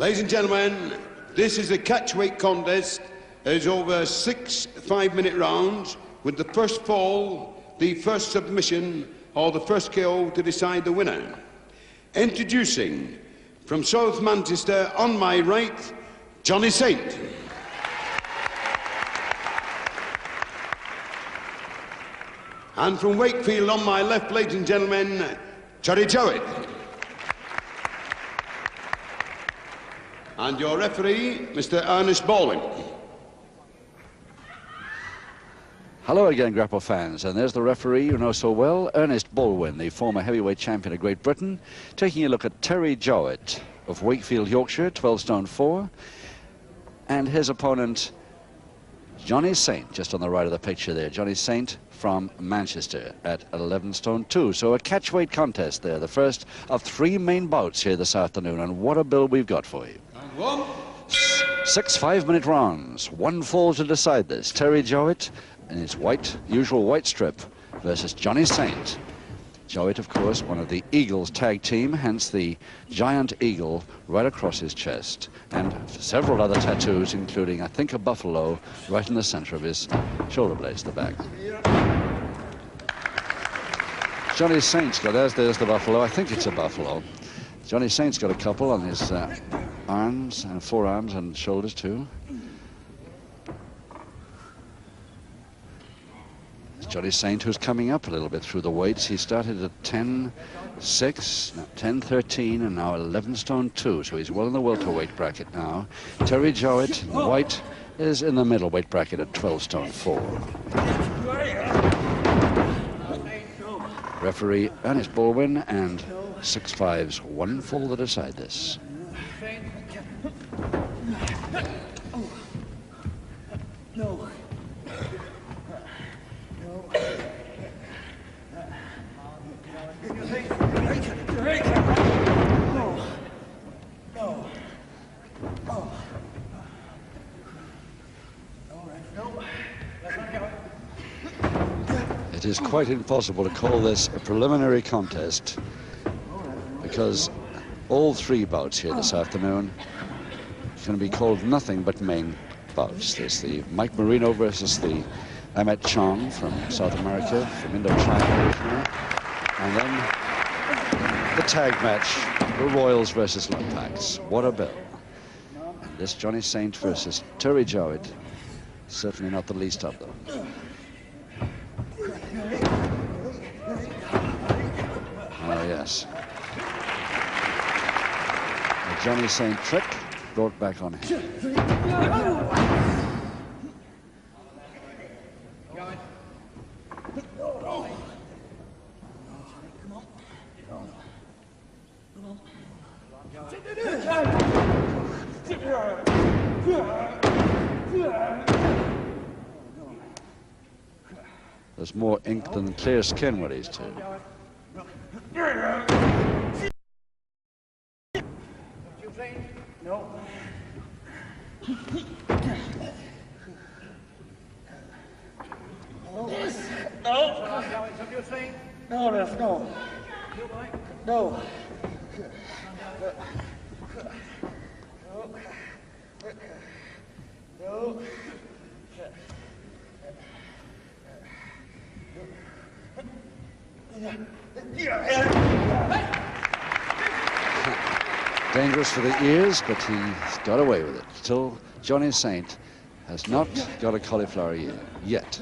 Ladies and gentlemen, this is a catchweight contest. It's over 6 5-minute rounds, with the first fall, the first submission, or the first KO to decide the winner. Introducing, from South Manchester, on my right, Johnny Saint. And from Wakefield, on my left, ladies and gentlemen, Terry Jowlett. And your referee, Mr. Ernest Baldwin. Hello again, grapple fans, and there's the referee you know so well, Ernest Baldwin, the former heavyweight champion of Great Britain, taking a look at Terry Jowlett of Wakefield, Yorkshire, 12 stone 4, and his opponent, Johnny Saint, just on the right of the picture there. Johnny Saint from Manchester at 11 stone 2. So a catchweight contest there, the first of 3 main bouts here this afternoon, and what a bill we've got for you. And 1. 6 5-minute rounds, 1 fall to decide this. Terry Jowlett in his usual white strip versus Johnny Saint. Jowlett, of course, one of the Eagles tag team, hence the giant eagle right across his chest, and several other tattoos, including, I think, a buffalo right in the center of his shoulder blades, the back. Johnny Saint's got, there's the buffalo. I think it's a buffalo. Johnny Saint's got a couple on his arms and forearms and shoulders too. Johnny Saint, who's coming up a little bit through the weights. He started at 10-6, 10-13, and now 11 stone 2. So he's well in the welterweight bracket now. Terry Jowlett, in white, is in the middleweight bracket at 12 stone 4. Referee Ernest Baldwin, and 6-5's 1 fall to decide this. No. It is quite impossible to call this a preliminary contest, because all 3 bouts here this afternoon can be called nothing but main bouts. There's the Mike Marino versus the Ahmet Chong from South America, from Indochina originally, and then the tag match, the Royals versus Lumpax. What a bill. And this Johnny Saint versus Terry Jowlett, certainly not the least of them. Oh, yes. The Johnny Saint trick brought back on him. There's more ink than clear skin with these two. No. No. Dangerous for the ears, but he's got away with it. Still, Johnny Saint has not got a cauliflower ear yet.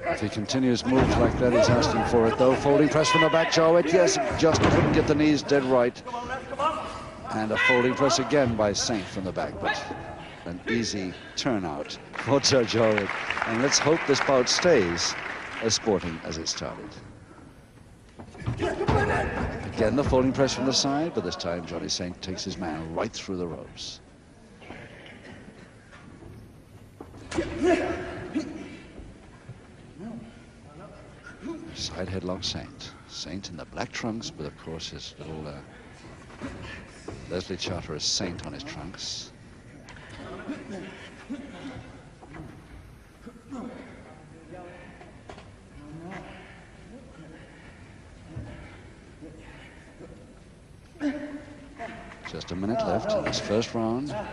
If he continues moves like that, he's asking for it, though. Folding press from the back, Jowlett. Yes, just couldn't get the knees dead right. And a folding press again by Saint from the back, but an easy turnout for Sir Jowlett. And let's hope this bout stays as sporting as it started. Again, the folding press from the side, but this time Johnny Saint takes his man right through the ropes. Side headlock Saint. Saint in the black trunks, with, of course, his little Leslie Charteris Saint on his trunks. Just a minute left in this first round. One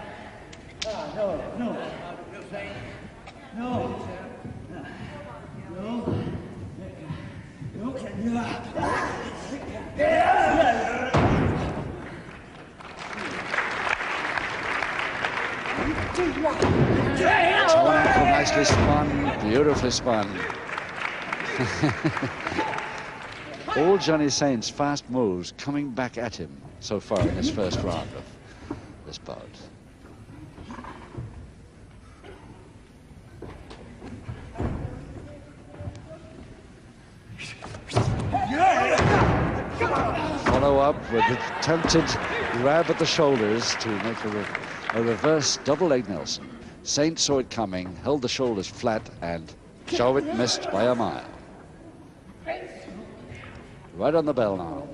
ankle nicely spun, beautifully spun. All Johnny Saint's fast moves coming back at him so far in this first round of this bout. Follow up with the attempted grab at the shoulders to make a reverse double leg Nelson. Saint saw it coming, held the shoulders flat, and Jowlett missed by a mile. Right on the bell now.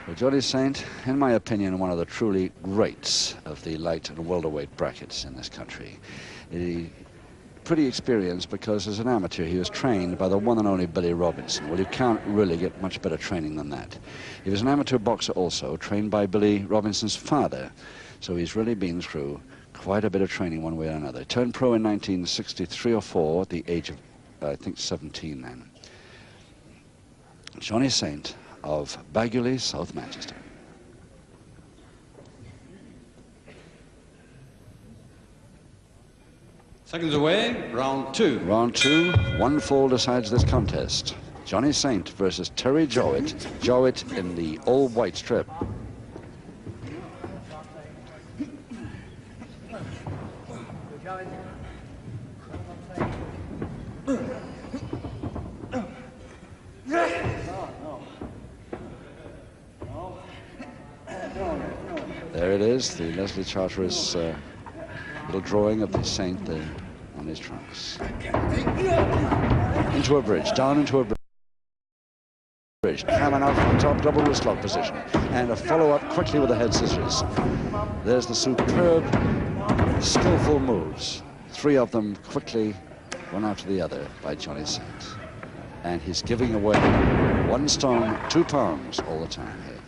Well, Johnny Saint, in my opinion, one of the truly greats of the light and welterweight brackets in this country. He pretty experienced because as an amateur he was trained by the one and only Billy Robinson. Well, you can't really get much better training than that. He was an amateur boxer also, trained by Billy Robinson's father. So he's really been through quite a bit of training one way or another. Turned pro in 1963 or 4 at the age of, I think, 17 then. Johnny Saint of Baguley, South Manchester. Seconds away, round 2. Round 2, one fall decides this contest. Johnny Saint versus Terry Jowlett. Jowlett in the all-white strip. There it is, the Leslie Charteris little drawing of the Saint there on his trunks. Into a bridge, down into a bridge. Coming out from top, double wrist lock position. And a follow-up quickly with the head scissors. There's the superb, skillful moves. 3 of them quickly, one after the other, by Johnny Saint. And he's giving away 1 stone, 2 pounds all the time here.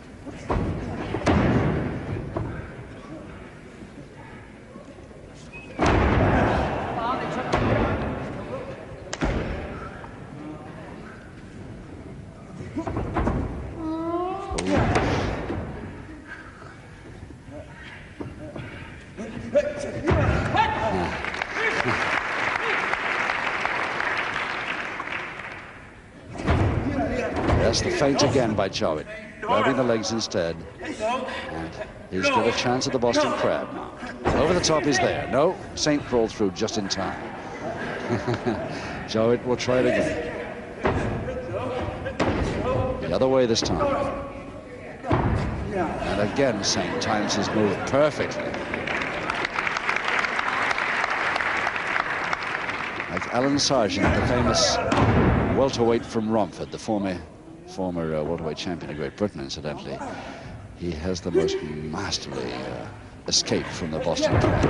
That's the feint again by Jowlett, grabbing the legs instead. And he's got a chance at the Boston Crab now. Over the top, he's there. No, Saint crawled through just in time. Jowlett will try it again. The other way this time. And again, Saint times his move perfectly. Like Alan Sargent, the famous welterweight from Romford, the former welterweight champion of Great Britain, incidentally. He has the most masterly escape from the Boston Crab.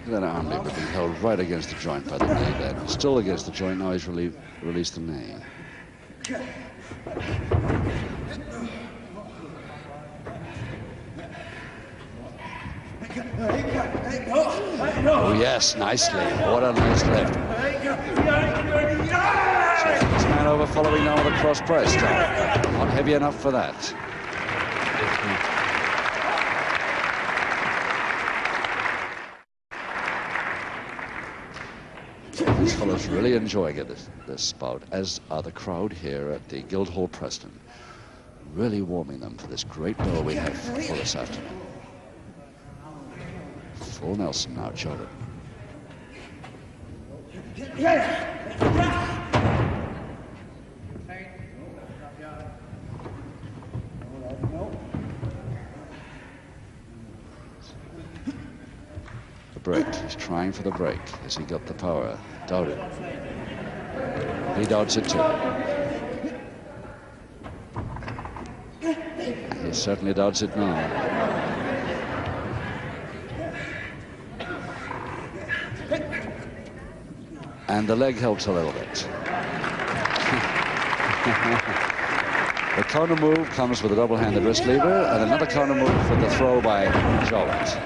That arm lever being held right against the joint by the knee then. Still against the joint, now he's released the knee. Oh yes, nicely. What a nice lift. So this man over following now with a cross press. Not heavy enough for that. This fellow's really enjoying it, this bout, as are the crowd here at the Guildhall Preston. Really warming them for this great bout we have for this afternoon. Full Nelson now, Jowlett. The break. He's trying for the break. Has he got the power? Doubt it. He doubts it too. He certainly doubts it now. And the leg helps a little bit. The counter move comes with a double-handed wrist lever, and another counter move with the throw by Jowlett.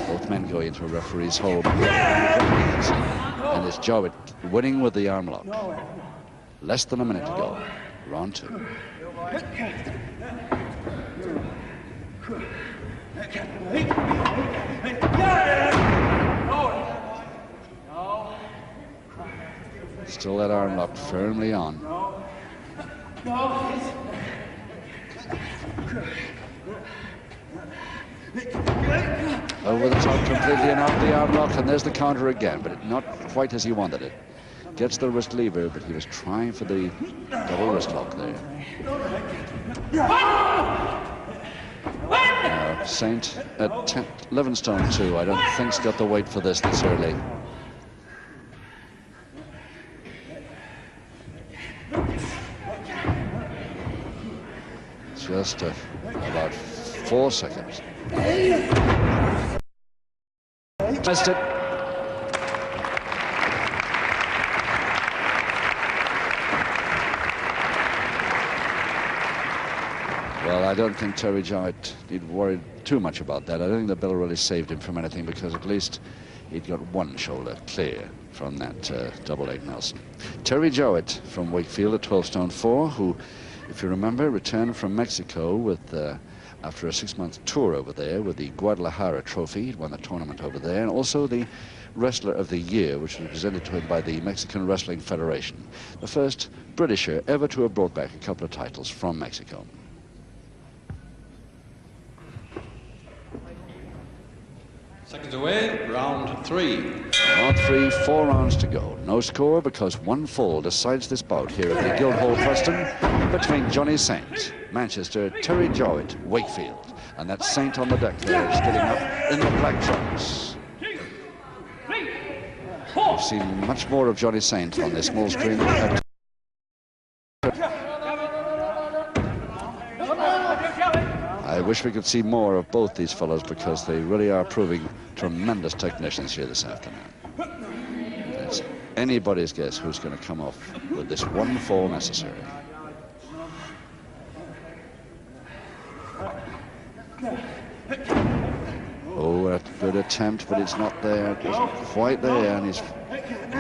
Both men go into a referee's hold. And it's Jowlett winning with the arm lock. Less than a minute to go. Round 2. Still that arm locked firmly on. Over the top completely and out the arm lock, and there's the counter again, but not quite as he wanted it. Gets the wrist lever, but he was trying for the double wrist lock there. Saint at 11 stone 2. I don't think he's got the weight for this early. Just about 4 seconds. Missed it. Well, I don't think Terry Jowlett need worry too much about that. I don't think the bell really saved him from anything, because at least he'd got one shoulder clear from that double leg Nelson. Terry Jowlett from Wakefield at 12 stone 4, who, if you remember, returned from Mexico with after a 6-month tour over there with the Guadalajara Trophy. He'd won the tournament over there, and also the Wrestler of the Year, which was presented to him by the Mexican Wrestling Federation. The first Britisher ever to have brought back a couple of titles from Mexico. Seconds away, round 3. Round 3, 4 rounds to go. No score, because one fall decides this bout here at the Guildhall, Preston, between Johnny Saint, Manchester, Terry Jowlett, Wakefield. And that's Saint on the deck there, getting up in the black trunks. We've seen much more of Johnny Saint on this small screen than we have. I wish we could see more of both these fellows, because they really are proving tremendous technicians here this afternoon. It's anybody's guess who's going to come off with this one fall necessary. Oh, a good attempt, but it's not there. It wasn't quite there, and he's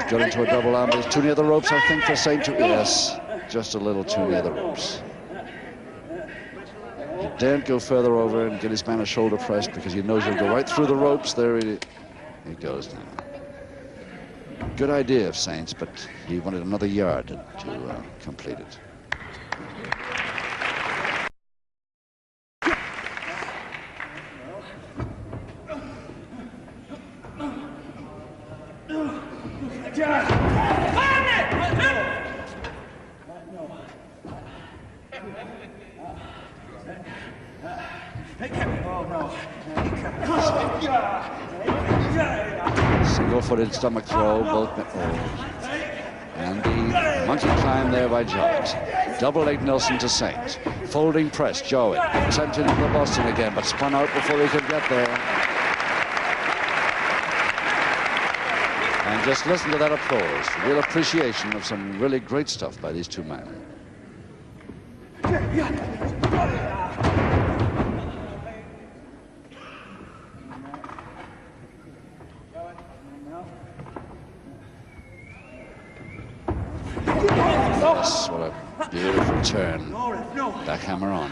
got into a double arm. He's too near the ropes, I think, for Saint to... Yes, just a little too near the ropes. He daren't go further over and get his man a shoulder press, because he knows he'll go right through the ropes. There he goes now. Good idea of Saint's, but he wanted another yard to complete it. Single-footed stomach throw, both, and the monkey climb there by Jowlett. Double leg Nelson to Saint. Folding press, Jowlett attempting the Boston again, but spun out before he could get there. And just listen to that applause. Real appreciation of some really great stuff by these two men. Yes, what a beautiful turn. Backhammer on.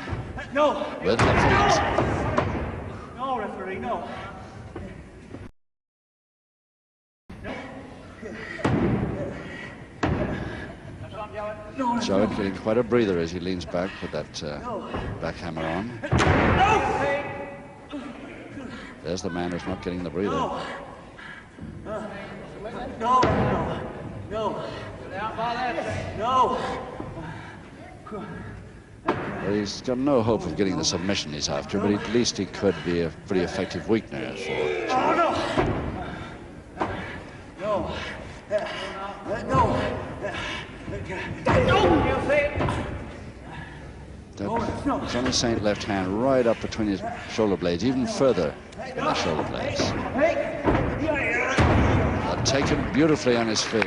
With the feet. No, referee, no. Jowlett getting quite a breather as he leans back with that backhammer on. There's the man who's not getting the breather. No. Well, he's got no hope of getting the submission he's after, but at least he could be a pretty effective weakener for Jowlett. Johnny Saint left hand right up between his shoulder blades, even further than the shoulder blades. Taken beautifully on his feet.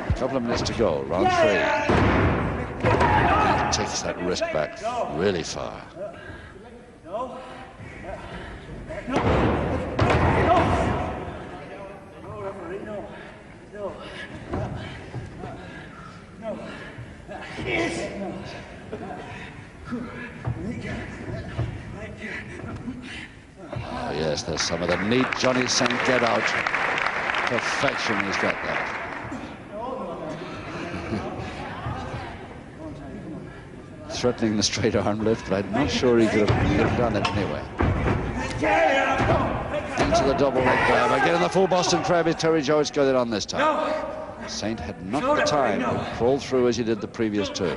A couple of minutes to go, round 3. And he takes that wrist back really far. Oh, yes, there's some of the neat Johnny Saint get out. Perfection, he's got that. Threatening the straight arm lift, but I'm not sure he could have done it anyway. Into the double leg grab. Again in the full Boston Crab. Terry Jowett's got it on this time. Saint had not the time to crawl through as he did the previous 2.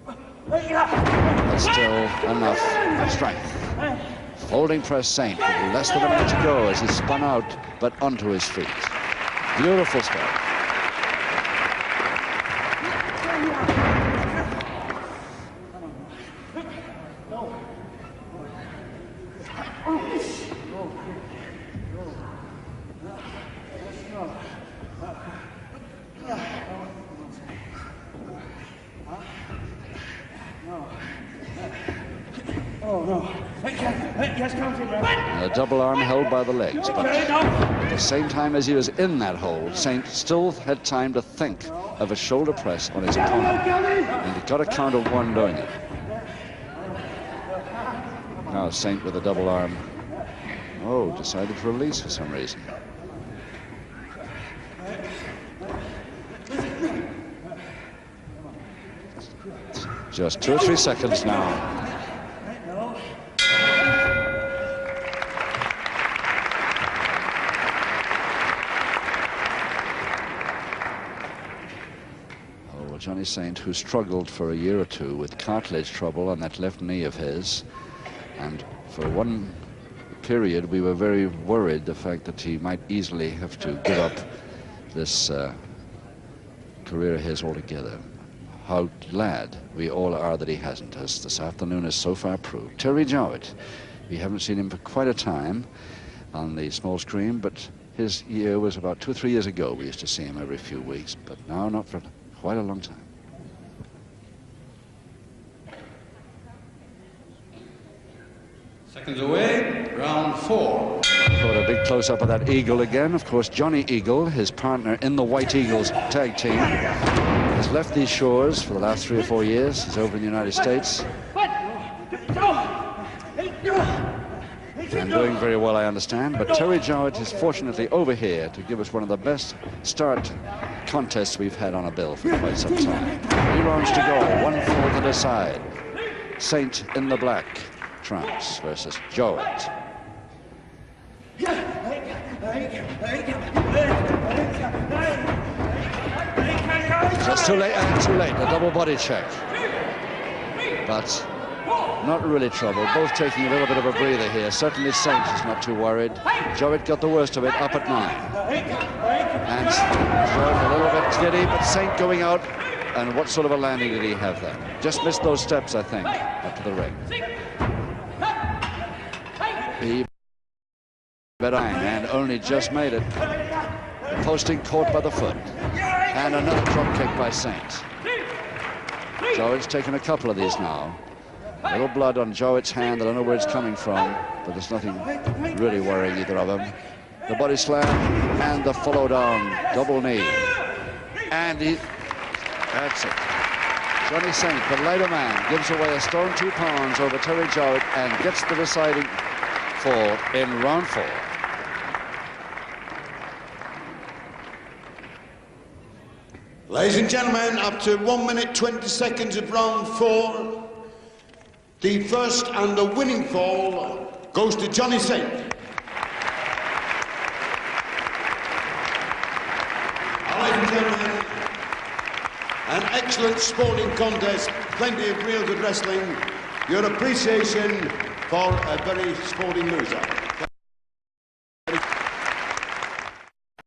But still enough strength. Folding press Saint with less than a minute to go as he spun out, but onto his feet. Beautiful stuff. A double arm held by the legs, but at the same time as he was in that hold, Saint still had time to think of a shoulder press on his opponent, and he got a count of 1 doing it. Now Saint with a double arm. Oh, decided to release for some reason. Just 2 or 3 seconds now. Johnny Saint, who struggled for a year or 2 with cartilage trouble on that left knee of his, and for one period we were very worried the fact that he might easily have to give up this career of his altogether. How glad we all are that he hasn't, as this afternoon has so far proved. Terry Jowlett, we haven't seen him for quite a time on the small screen, but his year was about 2 or 3 years ago. We used to see him every few weeks, but now not for quite a long time. Seconds away, round 4. Got a big close-up of that Eagle again. Of course, Johnny Eagle, his partner in the White Eagles tag team, has left these shores for the last 3 or 4 years. He's over in the United States. And doing very well, I understand. But Terry Jowlett is fortunately over here to give us one of the best start contests we've had on a bill for quite some time. 3 rounds to go, 1-4 to decide. Saint in the black trunks versus Jowlett. Just too late, a double body check. But not really trouble, both taking a little bit of a breather here. Certainly Saint is not too worried. Jowlett got the worst of it, up at 9. And Jowlett a little bit giddy, but Saint going out. And what sort of a landing did he have there? Just missed those steps, I think, up to the ring. He and only just made it. The posting caught by the foot. And another drop kick by Saint. Jowett's taken a couple of these now. A little blood on Jowett's hand. I don't know where it's coming from, but there's nothing really worrying either of them. The body slam and the follow down double knee. And that's it. Johnny Saint, the lighter man, gives away a stone 2 pounds over Terry Jowlett and gets the deciding fall in round 4. Ladies and gentlemen, after 1 minute 20 seconds of round 4, the first and the winning fall goes to Johnny Saint. ladies and gentlemen, an excellent sporting contest, plenty of real good wrestling, your appreciation for a very sporting loser.